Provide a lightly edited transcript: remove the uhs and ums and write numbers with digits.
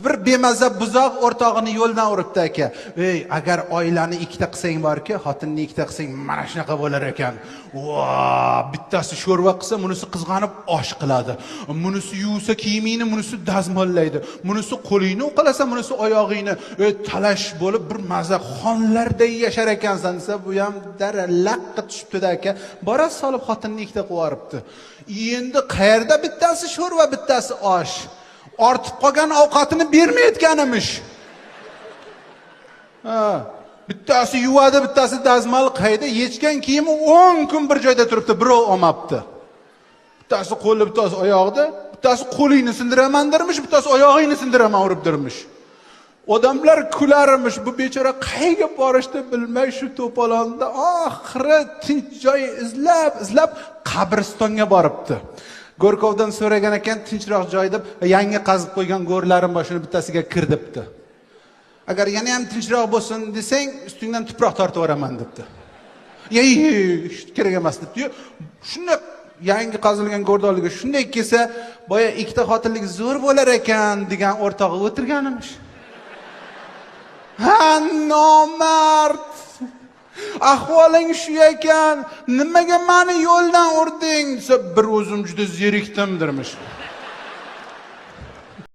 Bir bemaza buzoq o'rtog'ini yo'ldan uribdi aka. Ey, agar oilani ikkita qilsang borki, xotinni ikkita qilsang mana shunaqa bo'lar ekan. Bittasi sho'rva qilsa, bunisi qizg'anib osh qiladi. Bunisi yuvsa kiyimini, bunisi dazmollaydi. Bunisi qo'lingni uqalasa, bunisi oyog'ingni. Talash bo'lib bir maza xonlarday yashar ekansan desa, bu ham daralaqqa tushibdi aka. Bora solib xotinni ikkita qilib yuboribdi. Endi qayerda bittasi sho'rva, bittasi osh. Ortib qolgan ovqatini bermayotganimish. Bittasi yuvadi, bittasi dazmal qayda, yechgan kiyimi 10 kun bir joyda turibdi, birov olmabdi. Bittasi qo'li, bittasi oyog'ida, bittasi qo'lingni sindiraman dermish, bittasi oyog'ingni sindiraman uribdirmish. Odamlar kularmish, bu bechora qayga borishni bilmay shu to'polonda oxiri tinch joy izlab qabristonga boribdi. Go'rkovdan so'ragan ekan, tinchroq joy deb, yangi qazib qo'ygan go'rlarim bor, shuni bittasiga kir debdi. Agar yana ham tinchroq bo'lsin desang, ustingdan tuproq tortib yuboraman debdi. Kerak emas debdi. Shunda yangi qazilgan go'rdonligiga shunday kelsa, boya ikkita xotinlik zo'r bo'lar ekan degan o'rtog'i o'tirganimish. Ha, nomard. Ahvoling shu ekan, nimaga meni yo'ldan urding desa, bir o'zim juda zerikdim dermish.